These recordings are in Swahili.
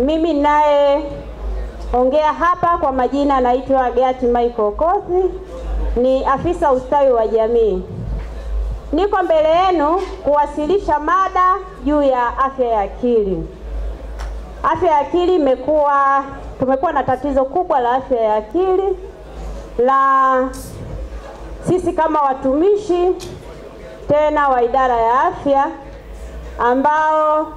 Mimi naye ongea hapa kwa majina naitwa Gati Michael Kothi, ni afisa ustawi wa jamii. Niko mbele yenu kuwasilisha mada juu ya afya ya akili. Afya ya akili tumekuwa na tatizo kubwa la afya ya akili la sisi kama watumishi tena wa idara ya afya, ambao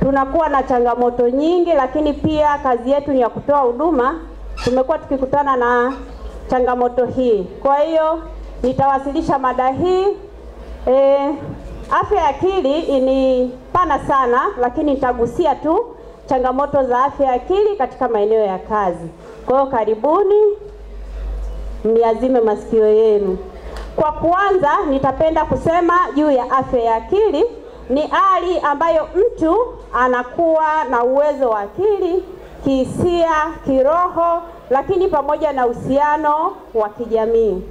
tunakuwa na changamoto nyingi, lakini pia kazi yetu ni ya kutoa huduma. Tumekuwa tukikutana na changamoto hii. Kwa hiyo nitawasilisha mada hii. Afya ya akili ni pana sana, lakini nitagusia tu changamoto za afya ya akili katika maeneo ya kazi. Kwa hiyo karibuni, mniazime masikio yenu. Kwa kuanza, nitapenda kusema juu ya afya ya akili. Ni hali ambayo mtu anakuwa na uwezo wa akili, kihisia, kiroho, lakini pamoja na uhusiano wa kijamii.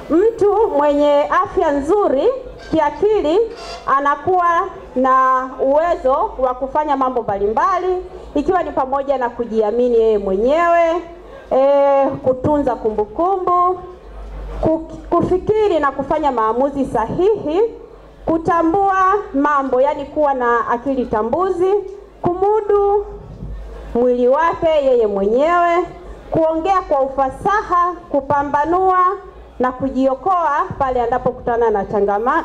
Mtu mwenye afya nzuri kiakili anakuwa na uwezo wa kufanya mambo mbalimbali, ikiwa ni pamoja na kujiamini yeye mwenyewe, kutunza kumbukumbu, kufikiri na kufanya maamuzi sahihi, kutambua mambo, yani kuwa na akili tambuzi, kumudu mwili wake yeye mwenyewe, kuongea kwa ufasaha, kupambanua na kujiokoa pale anapokutana na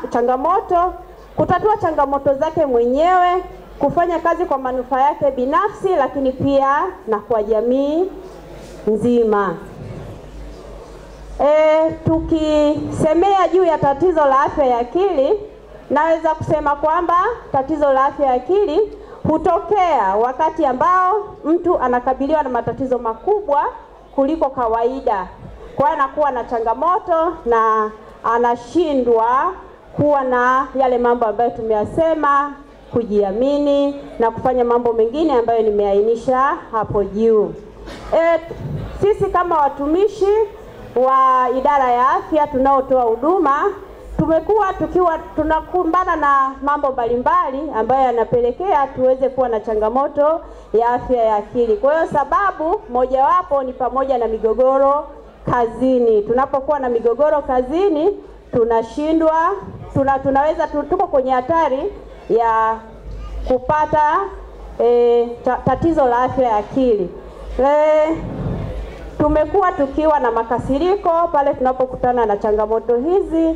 changamoto, kutatua changamoto zake mwenyewe, kufanya kazi kwa manufaa yake binafsi, lakini pia na kwa jamii nzima. Tukisemea juu ya tatizo la afya ya akili, naweza kusema kwamba tatizo la afya ya akili hutokea wakati ambao mtu anakabiliwa na matatizo makubwa kuliko kawaida. Kwa hiyo anakuwa na changamoto na anashindwa kuwa na yale mambo ambayo tumeyasema, kujiamini na kufanya mambo mengine ambayo nimeainisha hapo juu. Sisi kama watumishi wa idara ya afya tunaotoa huduma, tumekuwa tunakumbana na mambo mbalimbali ambayo yanapelekea tuweze kuwa na changamoto ya afya ya akili. Kwa hiyo sababu mojawapo ni pamoja na migogoro kazini. Tunapokuwa na migogoro kazini, tunashindwa, tuko kwenye hatari ya kupata tatizo la afya ya akili. Tumekuwa tukiwa na makasiriko pale tunapokutana na changamoto hizi,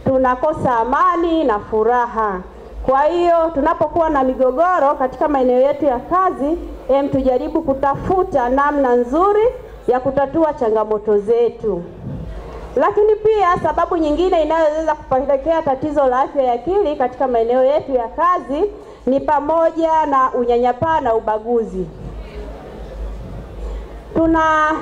tunakosa amani na furaha. Kwa hiyo tunapokuwa na migogoro katika maeneo yetu ya kazi, tujaribu kutafuta namna nzuri ya kutatua changamoto zetu. Lakini pia sababu nyingine inayoweza kupelekea tatizo la afya ya akili katika maeneo yetu ya kazi ni pamoja na unyanyapaa na ubaguzi.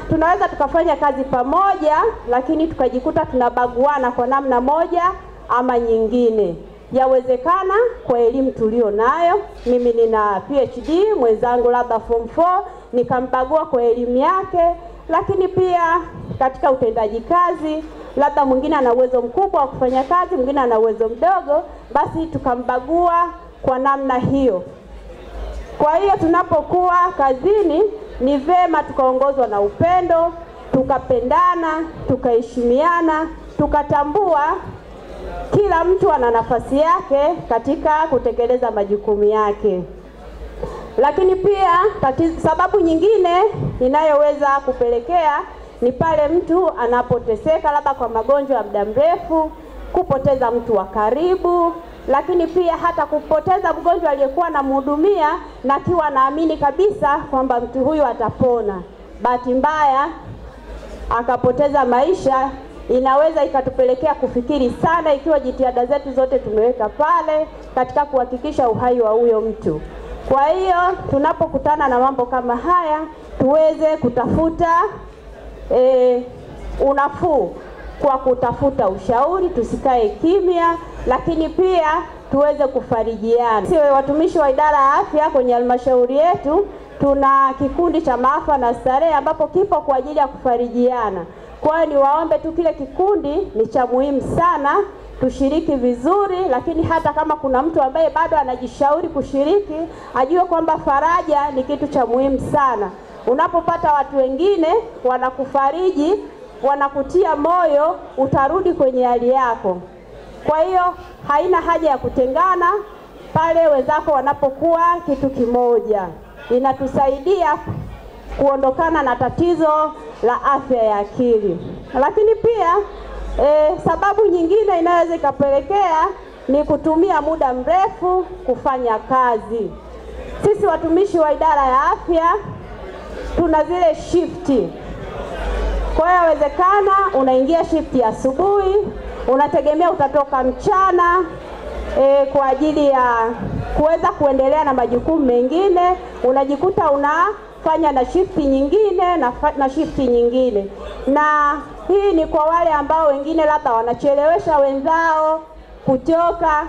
Tunaweza tukafanya kazi pamoja, lakini tukajikuta tunabaguana kwa namna moja ama nyingine. Yawezekana kwa elimu tulio nayo, mimi nina PhD, mwenzangu labda form 4, nikambagua kwa elimu yake, lakini pia katika utendaji kazi, labda mwingine ana uwezo mkubwa wa kufanya kazi, mwingine ana uwezo mdogo, basi tukambagua kwa namna hiyo. Kwa hiyo tunapokuwa kazini ni vema tukaongozwa na upendo, tukapendana, tukaheshimiana, tukatambua kila mtu ana nafasi yake katika kutekeleza majukumu yake. Lakini pia sababu nyingine inayoweza kupelekea ni pale mtu anapoteseka labda kwa magonjwa ya muda mrefu, kupoteza mtu wa karibu, lakini pia hata kupoteza mgonjwa aliyekuwa anamhudumia na akiwa anaamini kabisa kwamba mtu huyu atapona. Bahati mbaya akapoteza maisha, inaweza ikatupelekea kufikiri sana, ikiwa jitihada zetu zote tumeweka pale katika kuhakikisha uhai wa huyo mtu. Kwa hiyo tunapokutana na mambo kama haya, tuweze kutafuta unafuu kwa kutafuta ushauri, tusikae kimya, lakini pia tuweze kufarijiana. Sisi watumishi wa idara ya afya kwenye halmashauri yetu tuna kikundi cha maafa na starehe ambapo kipo kwa ajili ya kufarijiana. Kwa hiyo niwaombe tu, kile kikundi ni cha muhimu sana, tushiriki vizuri, lakini hata kama kuna mtu ambaye bado anajishauri kushiriki, ajue kwamba faraja ni kitu cha muhimu sana. Unapopata watu wengine wanakufariji, wanakutia moyo, utarudi kwenye hali yako. Kwa hiyo haina haja ya kutengana pale wenzako wanapokuwa kitu kimoja. Inatusaidia kuondokana na tatizo la afya ya akili. Lakini pia sababu nyingine inaweza ikapelekea ni kutumia muda mrefu kufanya kazi. Sisi watumishi wa idara ya afya tuna zile shifti. Kwa hiyo inawezekana unaingia shifti ya asubuhi, unategemea utatoka mchana kwa ajili ya kuweza kuendelea na majukumu mengine, unajikuta unafanya na shifti nyingine na shifti nyingine. Na hii ni kwa wale ambao wengine labda wanachelewesha wenzao kutoka.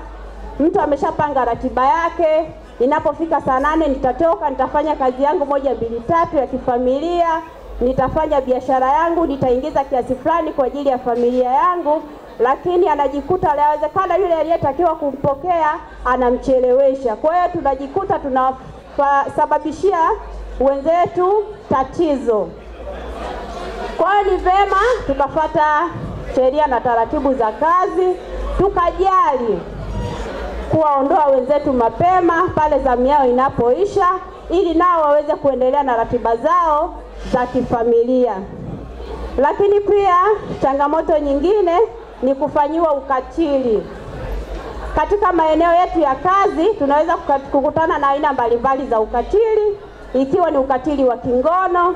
Mtu ameshapanga ratiba yake, inapofika saa 8 nitatoka, nitafanya kazi yangu 1, 2, 3 ya kifamilia, nitafanya biashara yangu, nitaingiza kiasi fulani kwa ajili ya familia yangu, lakini anajikuta inawezekana yule aliyetakiwa kumpokea anamchelewesha. Kwa hiyo tunajikuta tunasababishia wenzetu tatizo. Kwa hiyo ni vema tukafuata sheria na taratibu za kazi, tukajali kuwaondoa wenzetu mapema pale zamu yao inapoisha, ili nao waweze kuendelea na ratiba zao za kifamilia. Lakini pia changamoto nyingine ni kufanyiwa ukatili. Katika maeneo yetu ya kazi tunaweza kukutana na aina mbalimbali za ukatili, ikiwa ni ukatili wa kingono.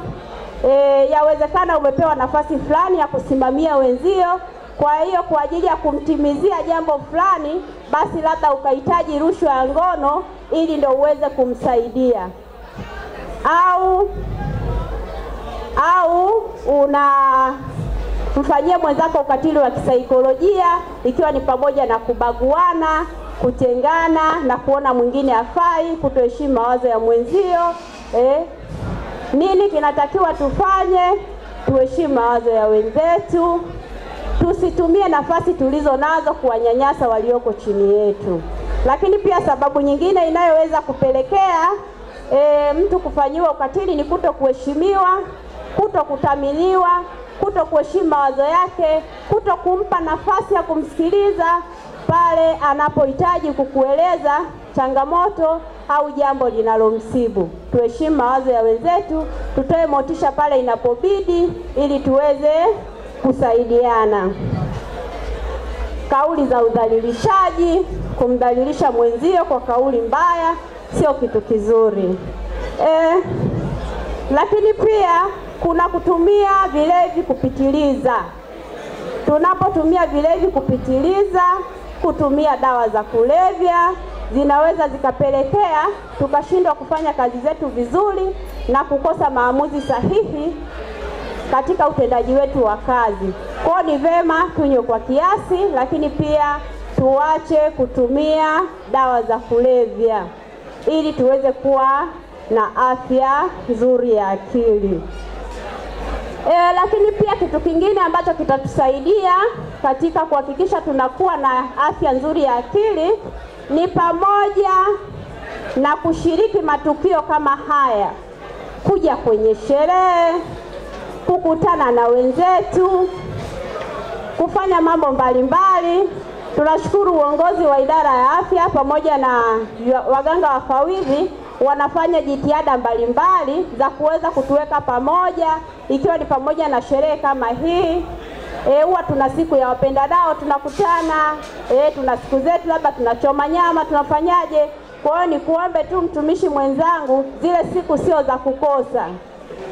Yawezekana umepewa nafasi fulani ya kusimamia wenzio, kwa hiyo kwa ajili ya kumtimizia jambo fulani, basi labda ukahitaji rushwa ya ngono ili ndio uweze kumsaidia. Au unamfanyia mwenzako ukatili wa kisaikolojia, ikiwa ni pamoja na kubaguana, kutengana na kuona mwingine hafai, kutoheshimu mawazo ya mwenzio. Nini kinatakiwa tufanye? Tuheshimu mawazo ya wenzetu. Tusitumie nafasi tulizo nazo kuwanyanyasa walioko chini yetu. Lakini pia sababu nyingine inayoweza kupelekea mtu kufanyiwa ukatili ni kutokuheshimiwa, kutokuthaminiwa, kutokuheshimu mawazo yake, kutokumpa nafasi ya kumsikiliza pale anapohitaji kukueleza changamoto au jambo linalomsibu. Tuheshimu mawazo ya wenzetu, tutoe motisha pale inapobidi ili tuweze kusaidiana. Kauli za udhalilishaji, kumdhalilisha mwenzio kwa kauli mbaya sio kitu kizuri. Lakini pia kuna kutumia vilevi kupitiliza. Tunapotumia vilevi kupitiliza, kutumia dawa za kulevya, zinaweza zikapelekea tukashindwa kufanya kazi zetu vizuri na kukosa maamuzi sahihi katika utendaji wetu wa kazi. Kwa ni vema tunywe kwa kiasi, lakini pia tuache kutumia dawa za kulevya ili tuweze kuwa na afya nzuri ya akili. Lakini pia kitu kingine ambacho kitatusaidia katika kuhakikisha tunakuwa na afya nzuri ya akili ni pamoja na kushiriki matukio kama haya, kuja kwenye sherehe, kukutana na wenzetu, kufanya mambo mbalimbali. Tunashukuru uongozi wa idara ya afya pamoja na waganga wafawidhi wanafanya jitihada mbalimbali za kuweza kutuweka pamoja, ikiwa ni pamoja na sherehe kama hii. Huwa tuna siku ya wapendanao tunakutana, tuna siku zetu labda tunachoma nyama, tunafanyaje. Kwa hiyo ni kuombe tu mtumishi mwenzangu, zile siku sio za kukosa.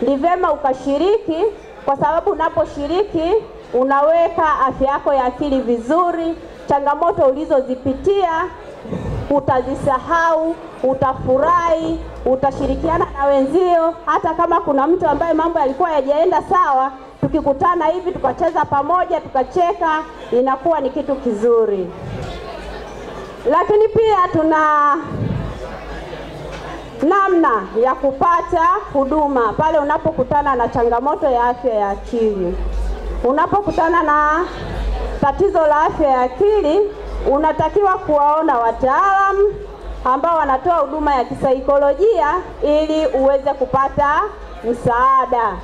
Ni vema ukashiriki, kwa sababu unaposhiriki unaweka afya yako ya akili vizuri. Changamoto ulizozipitia utazisahau, utafurahi, utashirikiana na wenzio. Hata kama kuna mtu ambaye mambo yalikuwa hayajaenda sawa, tukikutana hivi tukacheza pamoja, tukacheka, inakuwa ni kitu kizuri. Lakini pia tuna namna ya kupata huduma pale unapokutana na changamoto ya afya ya akili. Unapokutana na tatizo la afya ya akili, unatakiwa kuwaona wataalamu ambao wanatoa huduma ya kisaikolojia ili uweze kupata msaada.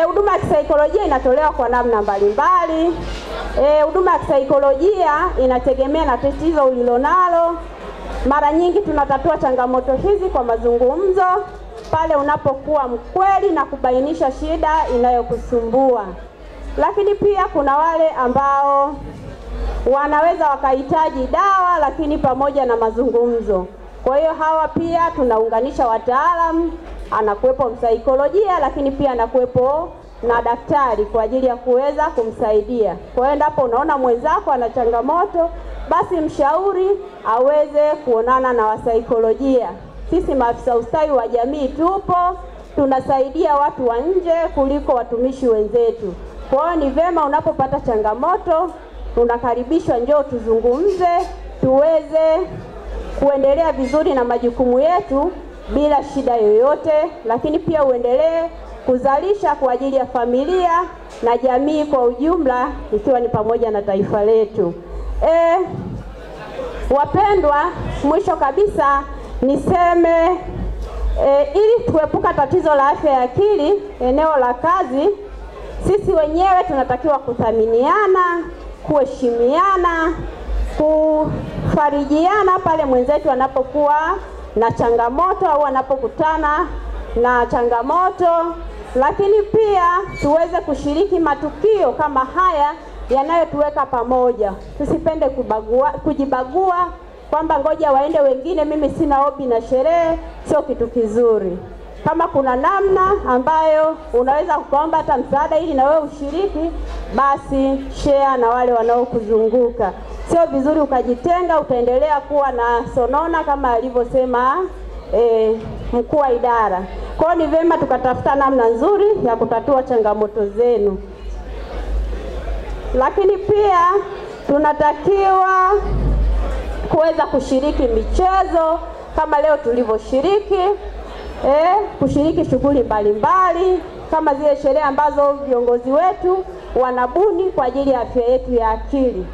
Huduma ya kisaikolojia inatolewa kwa namna mbalimbali. Huduma ya kisaikolojia inategemea na tatizo ulilonalo. Mara nyingi tunatatua changamoto hizi kwa mazungumzo, pale unapokuwa mkweli na kubainisha shida inayokusumbua. Lakini pia kuna wale ambao wanaweza wakahitaji dawa lakini pamoja na mazungumzo. Kwa hiyo hawa pia tunaunganisha wataalamu, anakuwepo msaikolojia lakini pia anakuwepo na daktari kwa ajili ya kuweza kumsaidia. Kwa hiyo endapo unaona mwenzako ana changamoto, basi mshauri aweze kuonana na wasaikolojia. Sisi maafisa ustawi wa jamii tupo, tunasaidia watu wa nje kuliko watumishi wenzetu. Kwa hiyo ni vema unapopata changamoto, unakaribishwa, njoo tuzungumze, tuweze kuendelea vizuri na majukumu yetu bila shida yoyote, lakini pia uendelee kuzalisha kwa ajili ya familia na jamii kwa ujumla, ikiwa ni pamoja na taifa letu. Wapendwa, mwisho kabisa niseme ili tuepuka tatizo la afya ya akili eneo la kazi, sisi wenyewe tunatakiwa kuthaminiana, kuheshimiana, kufarijiana pale mwenzetu anapokuwa na changamoto au anapokutana na changamoto, lakini pia tuweze kushiriki matukio kama haya yanayotuweka pamoja. Tusipende kujibagua kwamba ngoja waende wengine, mimi sina hobi na sherehe, sio kitu kizuri. Kama kuna namna ambayo unaweza kuomba hata msaada ili na wewe ushiriki, basi share na wale wanaokuzunguka. Sio vizuri ukajitenga, utaendelea kuwa na sonona kama alivyosema mkuu wa idara. Kwa hiyo ni vema tukatafuta namna nzuri ya kutatua changamoto zenu. Lakini pia tunatakiwa kuweza kushiriki michezo kama leo tulivyoshiriki, kushiriki shughuli mbalimbali kama zile sherehe ambazo viongozi wetu wanabuni kwa ajili ya afya yetu ya akili.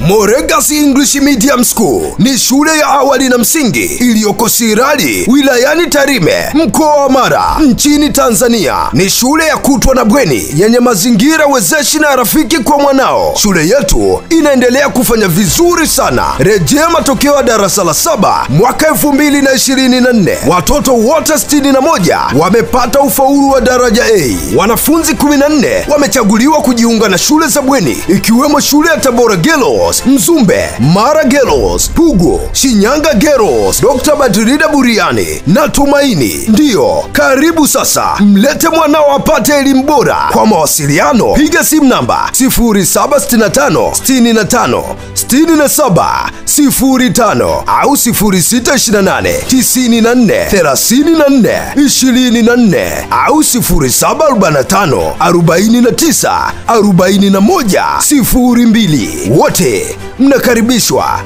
Moregas English Medium School ni shule ya awali na msingi iliyoko Sirari wilayani Tarime, mkoa wa Mara, nchini Tanzania. Ni shule ya kutwa na bweni yenye mazingira wezeshi na rafiki kwa mwanao. Shule yetu inaendelea kufanya vizuri sana. Rejea matokeo ya darasa la 7 mwaka 2024. Watoto wote 61 wamepata ufaulu wa daraja A. Wanafunzi 14 wamechaguliwa kujiunga na shule za bweni, ikiwemo shule ya Tabora Girls, Mzumbe, Mara Girls, Pugu, Shinyanga Girls, Dr. Badrida Buriani na Tumaini. Ndiyo, karibu sasa, mlete mwanao apate elimu bora. Kwa mawasiliano, piga simu namba 0765 65 67 05 au 0628 94 34 24 au 0745 49 41 02. Wote mnakaribishwa.